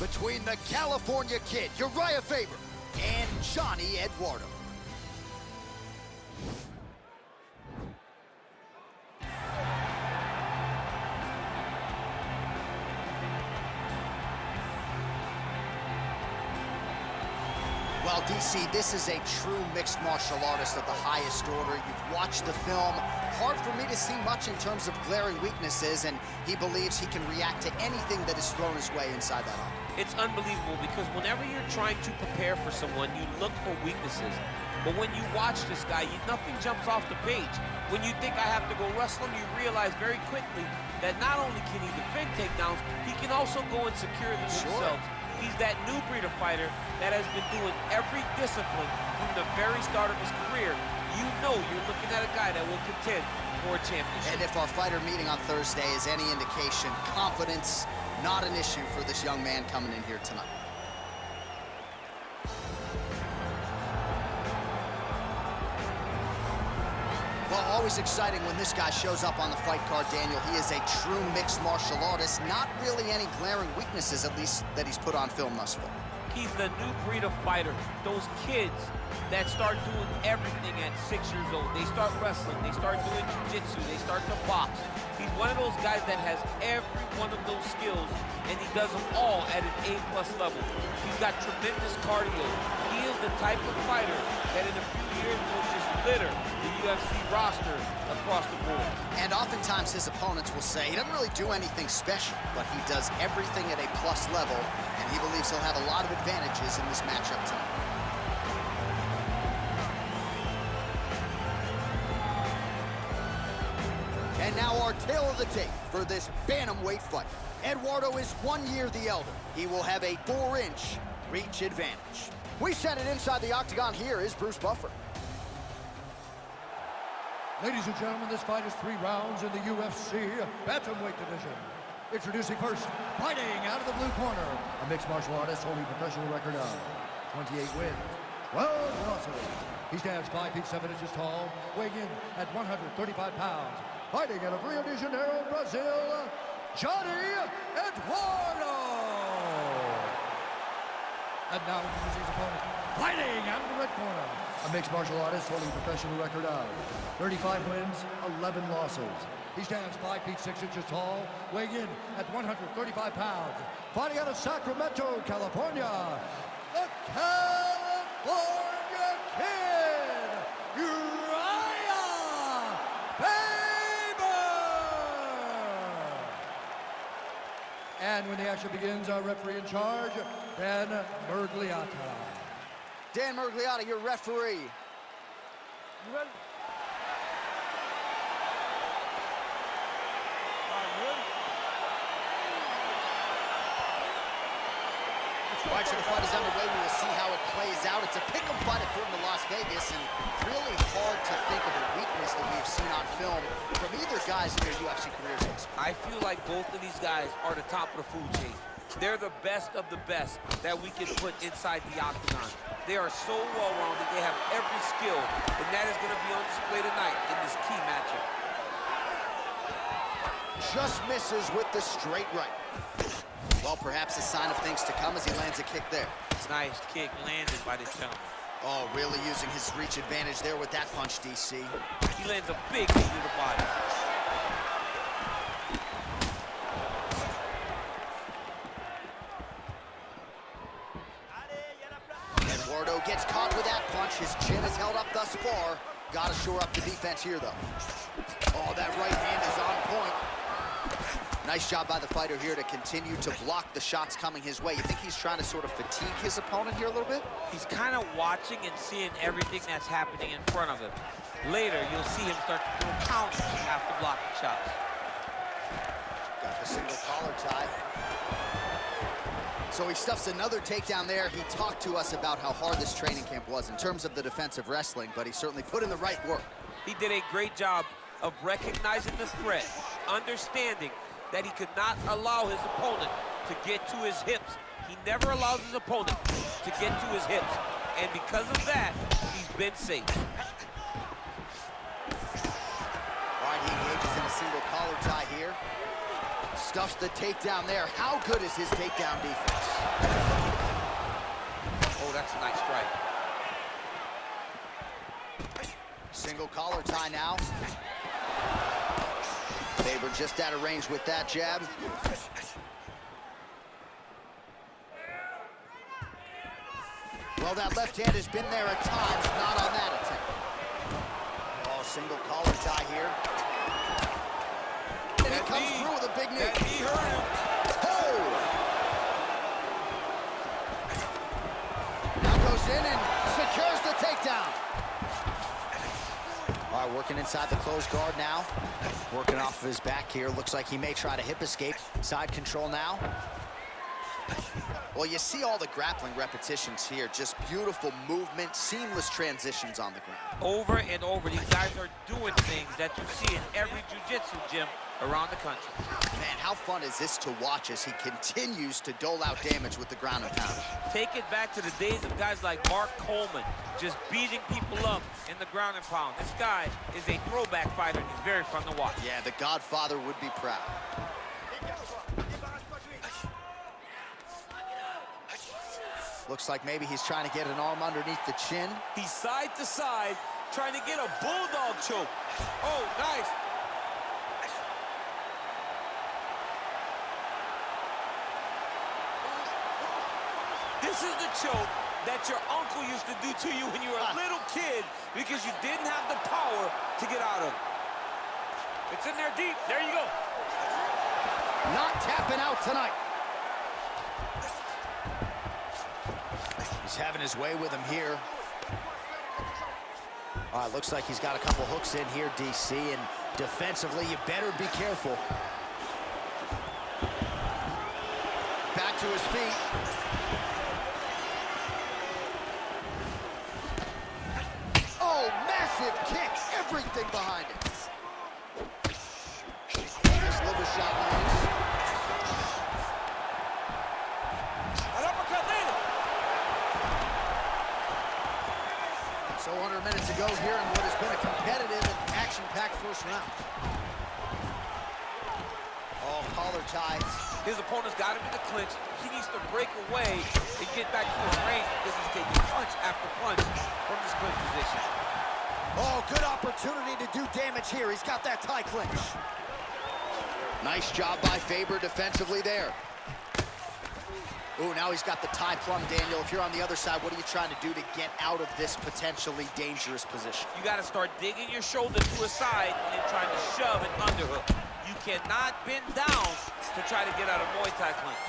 between the California Kid, Uriah Faber, and Johnny Eduardo. Well, DC, this is a true mixed martial artist of the highest order. You've watched the film. Hard for me to see much in terms of glaring weaknesses, and he believes he can react to anything that is thrown his way inside that arm. It's unbelievable because whenever you're trying to prepare for someone, you look for weaknesses. But when you watch this guy, nothing jumps off the page. When you think I have to go wrestle him, you realize very quickly that not only can he defend takedowns, he can also go and secure them himself. He's that new breed of fighter that has been doing every discipline from the very start of his career. You know you're looking at a guy that will contend for a championship. And if our fighter meeting on Thursday is any indication, confidence, not an issue for this young man coming in here tonight. Well, always exciting when this guy shows up on the fight card, Daniel. He is a true mixed martial artist. Not really any glaring weaknesses, at least, that he's put on film thus far. He's the new breed of fighter. Those kids that start doing everything at 6 years old. They start wrestling, they start doing jiu-jitsu, they start to box. He's one of those guys that has every one of those skills, and he does them all at an A+ level. He's got tremendous cardio. He is the type of fighter that in a few years will just litter the UFC roster across the board. And oftentimes his opponents will say he doesn't really do anything special, but he does everything at a plus level, and he believes he'll have a lot of advantages in this matchup tonight. And now our tale of the tape for this bantamweight fight. Eduardo is 1 year the elder. He will have a 4-inch reach advantage. We send it inside the octagon. Here is Bruce Buffer. Ladies and gentlemen, this fight is 3 rounds in the UFC bantamweight division. Introducing first, fighting out of the blue corner, a mixed martial artist holding a professional record of 28 wins, 12 losses. He stands 5 feet 7 inches tall, weighing in at 135 pounds. Fighting out of Rio de Janeiro, Brazil, Johnny Eduardo. And now introducing his opponent, fighting out of the red corner, a mixed martial artist holding a professional record of 35 wins, 11 losses. He stands 5 feet 6 inches tall, weighing in at 135 pounds. Fighting out of Sacramento, California, the California Kid, Uriah Faber! And when the action begins, our referee in charge, Dan Mergliata. Dan Mergliata, your referee. You ready? All right, so the fight is underway. We will see how it plays out. It's a pick'em fight according to Las Vegas, and really hard to think of a weakness that we've seen on film from either guys in their UFC careers. I feel like both of these guys are the top of the food chain. They're the best of the best that we can put inside the octagon. They are so well-rounded. They have every skill, and that is going to be on display tonight in this key matchup. Just misses with the straight right. Well, perhaps a sign of things to come as he lands a kick there. It's a nice kick landed by this gentleman. Oh, really using his reach advantage there with that punch, DC. He lands a big knee to the body. Eduardo gets caught with that punch. His chin is held up thus far. Got to shore up the defense here, though. Oh, that right hand is on point. Nice job by the fighter here to continue to block the shots coming his way. You think he's trying to sort of fatigue his opponent here a little bit? He's kind of watching and seeing everything that's happening in front of him. Later, you'll see him start to throw counters after blocking shots. Got the single collar tie. So he stuffs another takedown there. He talked to us about how hard this training camp was in terms of the defensive wrestling, but he certainly put in the right work. He did a great job of recognizing the threat, understanding that he could not allow his opponent to get to his hips. He never allows his opponent to get to his hips. And because of that, he's been safe. All right, he engages in a single collar tie here. Stuffs the takedown there. How good is his takedown defense? Oh, that's a nice strike. Single collar tie now. Faber just out of range with that jab. Well, that left hand has been there at times, not on that attempt. Oh, single collar tie here. And he comes through with a big knee. That knee hurt him. Oh! Now goes in and secures the takedown. All right, working inside the closed guard now. Working off of his back here. Looks like he may try to hip escape. Side control now. Well, you see all the grappling repetitions here. Just beautiful movement, seamless transitions on the ground. Over and over, these guys are doing things that you see in every jiu-jitsu gym around the country. Man, how fun is this to watch as he continues to dole out damage with the ground and pound? Take it back to the days of guys like Mark Coleman, just beating people up in the ground and pound. This guy is a throwback fighter, and he's very fun to watch. Yeah, the Godfather would be proud. Looks like maybe he's trying to get an arm underneath the chin. He's side to side, trying to get a bulldog choke. Oh, nice. This is the choke that your uncle used to do to you when you were a little kid because you didn't have the power to get out of it. It's in there deep. There you go. Not tapping out tonight. He's having his way with him here. All right, looks like he's got a couple hooks in here, DC, and defensively, you better be careful. Back to his feet. Oh, massive kick. Everything behind it. Nice liver shot lands. An uppercut later. So under a minute to go here in what has been a competitive and action-packed first round. Oh, collar tie. His opponent's got him in the clinch. He needs to break away and get back to his range because he's taking punch after punch from this clinch position. Oh, good opportunity to do damage here. He's got that tie clinch. Nice job by Faber defensively there. Ooh, now he's got the tie plum, Daniel. If you're on the other side, what are you trying to do to get out of this potentially dangerous position? You got to start digging your shoulder to a side and then trying to shove an underhook. You cannot bend down to try to get out of Muay Thai clinch.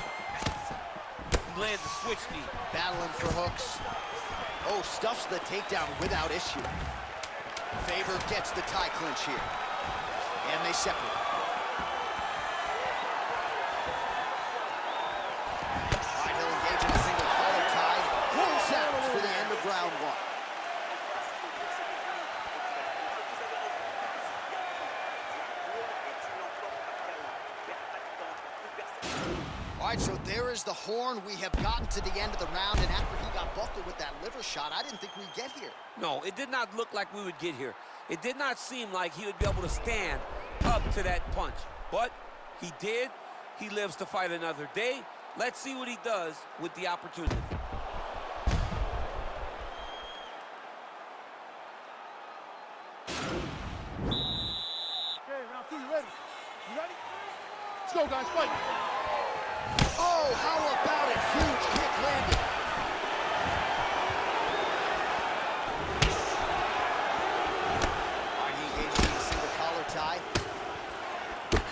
He lands a switch knee. Battling for hooks. Oh, stuffs the takedown without issue. Faber gets the tie clinch here. And they separate. All right, he'll engage in a single collar tie. One sound for the end of round one. All right, so there is the horn. We have gotten to the end of the round, and after he got buckled with that liver shot, I didn't think we'd get here. No, it did not look like we would get here. It did not seem like he would be able to stand up to that punch. But he did. He lives to fight another day. Let's see what he does with the opportunity. Okay, round two, you ready? You ready? Let's go, guys, fight. Oh, how about it? Huge kick landed. All right, he engaged in a single collar tie.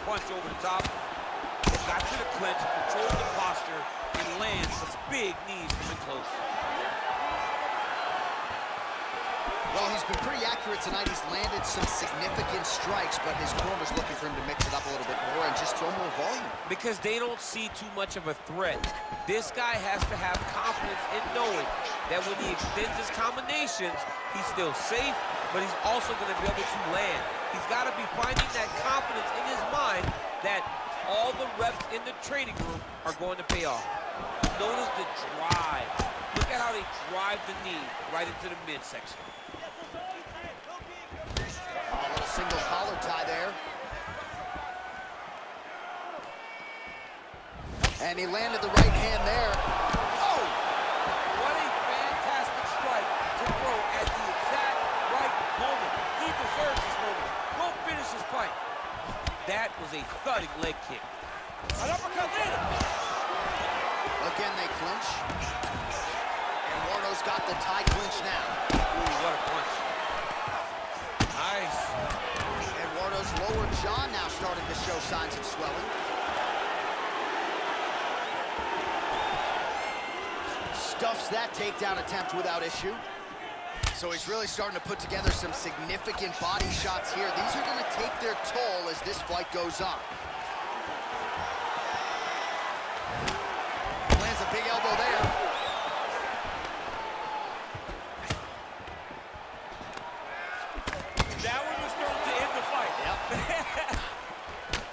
Punch over the top. Got to the clinch, controlled the posture, and lands some big knees from in close. Well, he's been pretty accurate tonight. He's landed some significant strikes, but his corner's looking for him to mix it up a little bit more and just throw more volume. Because they don't see too much of a threat. This guy has to have confidence in knowing that when he extends his combinations, he's still safe, but he's also going to be able to land. He's got to be finding that confidence in his mind that all the reps in the training room are going to pay off. Notice the drive. Look at how they drive the knee right into the midsection. A little single collar tie there. And he landed the right hand there. Oh! What a fantastic strike to throw at the exact right moment. He deserves this moment. Go finish his fight. That was a thudding leg kick. An uppercut later. Again, they clinch. And Eduardo's got the tie clinch now. Ooh, what a punch. Nice. Eduardo's lower jaw now starting to show signs of swelling. Stuffs that takedown attempt without issue. So he's really starting to put together some significant body shots here. These are going to take their toll as this fight goes on. Lands a big elbow there. That one was thrown to end the fight. Yep.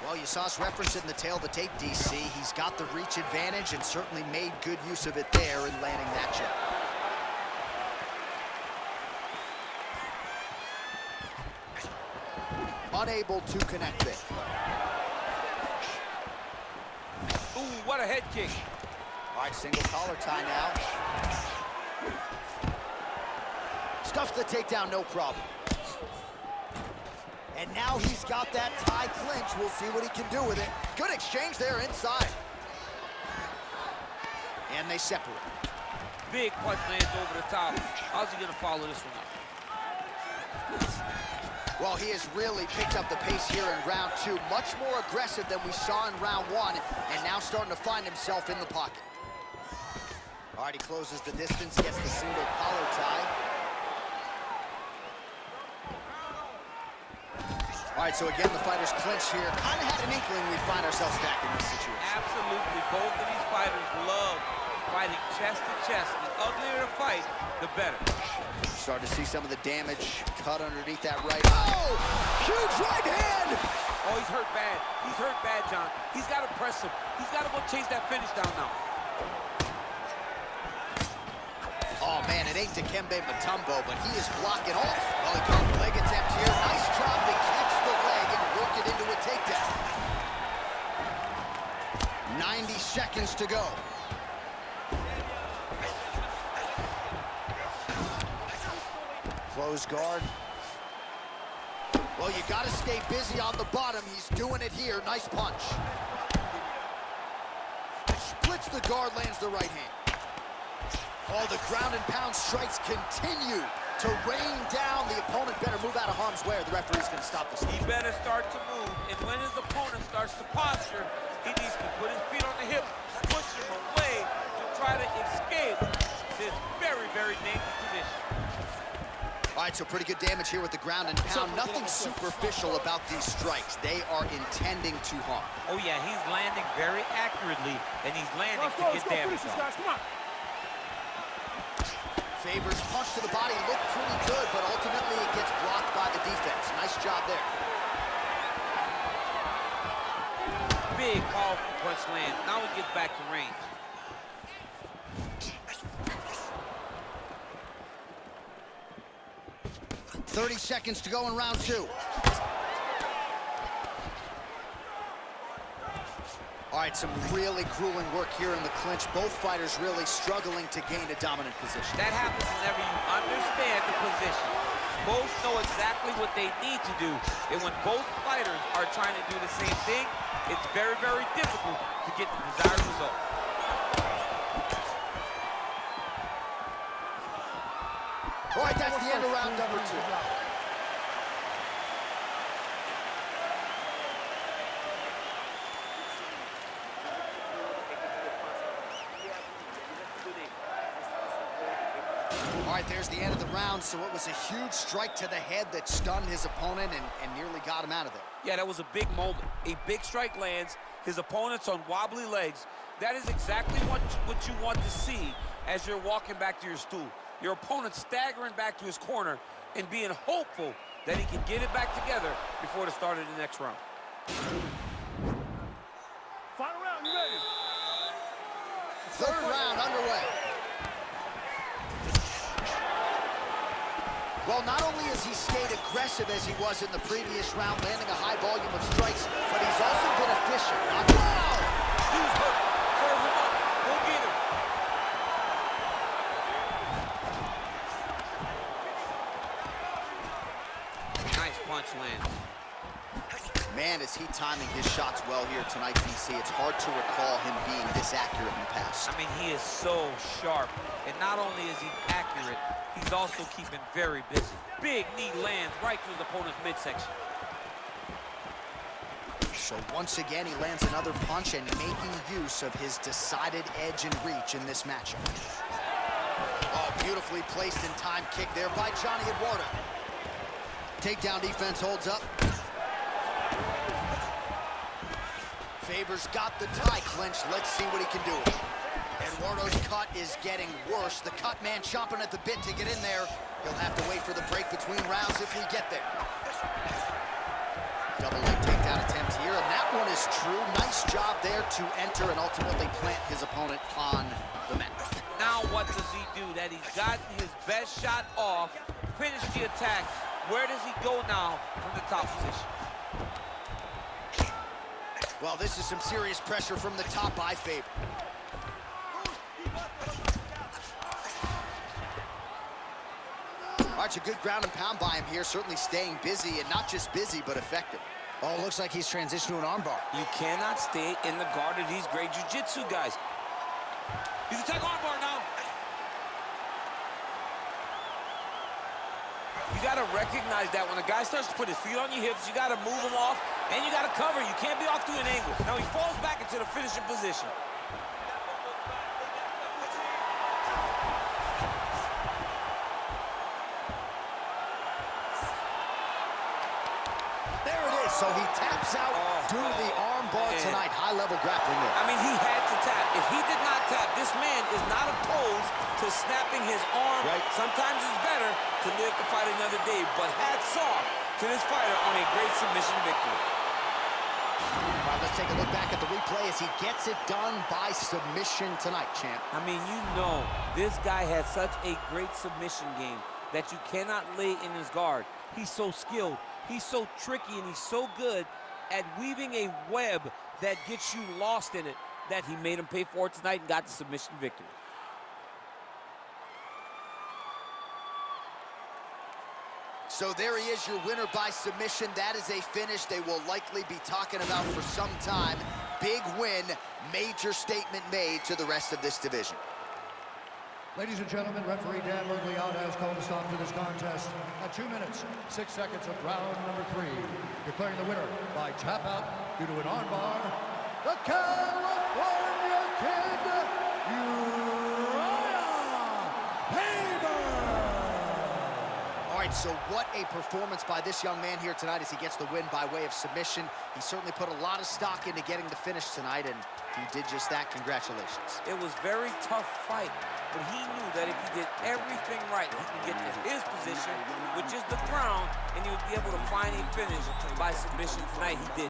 Well, you saw us reference it in the tail of the tape, DC. He's got the reach advantage and certainly made good use of it there in landing that jab. Unable to connect it. Ooh, what a head kick. All right, single collar tie now. Stuffs the takedown, no problem. And now he's got that tie clinch. We'll see what he can do with it. Good exchange there inside. And they separate. Big punch lands over the top. How's he gonna follow this one up? Well, he has really picked up the pace here in round two. Much more aggressive than we saw in round one, and now starting to find himself in the pocket. All right, he closes the distance, gets the single collar tie. All right, so again, the fighters clinch here. Kind of had an inkling we'd find ourselves back in this situation. Absolutely. Both of these fighters love fighting chest to chest. The uglier the fight, the better. Starting to see some of the damage cut underneath that right. Oh! Huge right hand! Oh, he's hurt bad. He's hurt bad, John. He's got to press him. He's got to go chase that finish down now. Oh, man, it ain't Dikembe Mutombo, but he is blocking off. Well, he got a leg attempt here. Nice job to catch the leg and work it into a takedown. 90 seconds to go. Close guard. Well, you got to stay busy on the bottom. He's doing it here. Nice punch. Splits the guard, lands the right hand. Oh, the ground and pound strikes continue to rain down. The opponent better move out of harm's way or the referee's going to stop this. He better start to move, and when his opponent starts to posture, he needs to put his feet on the hip, push him away to try to escape this very, very dangerous position. All right, so pretty good damage here with the ground and pound. Nothing superficial about these strikes. They are intending to harm. Oh, yeah, he's landing very accurately, and he's landing to get damage off. Come on. Faber's punch to the body looked pretty good, but ultimately it gets blocked by the defense. Nice job there. Big, powerful punch land. Now he gets back to range. .30 seconds to go in round two. All right, some really grueling work here in the clinch. Both fighters really struggling to gain a dominant position. That happens whenever you understand the position. Both know exactly what they need to do. And when both fighters are trying to do the same thing, it's very, very difficult to get the desired result. All right, that's the end of round number two. All right, there's the end of the round. So it was a huge strike to the head that stunned his opponent and nearly got him out of there. Yeah, that was a big moment. A big strike lands. His opponent's on wobbly legs. That is exactly what you want to see as you're walking back to your stool. Your opponent staggering back to his corner and being hopeful that he can get it back together before the start of the next round. Final round, you ready? Third round underway. Well, not only has he stayed aggressive as he was in the previous round, landing a high volume of strikes, but he's also been efficient. Wow! He was hurt. So lands. Man, is he timing his shots well here tonight, DC. It's hard to recall him being this accurate in the past. I mean, he is so sharp. And not only is he accurate, he's also keeping very busy. Big knee lands right through his opponent's midsection. So once again, he lands another punch and making use of his decided edge and reach in this matchup. Oh, beautifully placed in time kick there by Johnny Eduardo. Takedown defense holds up. Faber's got the tie clinch. Let's see what he can do. Eduardo's cut is getting worse. The cut man chomping at the bit to get in there. He'll have to wait for the break between rounds if we get there. Double leg takedown attempt here, and that one is true. Nice job there to enter and ultimately plant his opponent on the mat. Now what does he do? That he's gotten his best shot off, finished the attack. Where does he go now from the top position? Well, this is some serious pressure from the top by Faber. All right, it's a good ground and pound by him here, certainly staying busy, and not just busy, but effective. Oh, looks like he's transitioned to an armbar. You cannot stay in the guard of these great jiu-jitsu guys. He's attacking armbar now. You got to recognize that when a guy starts to put his feet on your hips, you got to move him off, and you got to cover. You can't be off to an angle. Now he falls back into the finishing position. There it is. So he taps out due to the arm bar tonight. High-level grappling there. I mean, he had to tap. If he did not tap, this man is not opposed to snapping his arm. Right. Sometimes it's better to live to fight another day, but hats off to this fighter on a great submission victory. All right, let's take a look back at the replay as he gets it done by submission tonight, champ. I mean, you know, this guy has such a great submission game that you cannot lay in his guard. He's so skilled, he's so tricky, and he's so good at weaving a web that gets you lost in it that he made him pay for it tonight and got the submission victory. So there he is, your winner by submission. That is a finish they will likely be talking about for some time. Big win, major statement made to the rest of this division. Ladies and gentlemen, referee Dan Mergliotta has called a stop to this contest at 2 minutes, 6 seconds of round number 3. Declaring the winner by tap out due to an armbar, the California Kid, Faber! All right, so what a performance by this young man here tonight as he gets the win by way of submission. He certainly put a lot of stock into getting the finish tonight, and he did just that. Congratulations. It was a very tough fight, but he knew that if he did everything right, he could get to his position, which is the ground, and he would be able to find a finish by submission tonight. He did.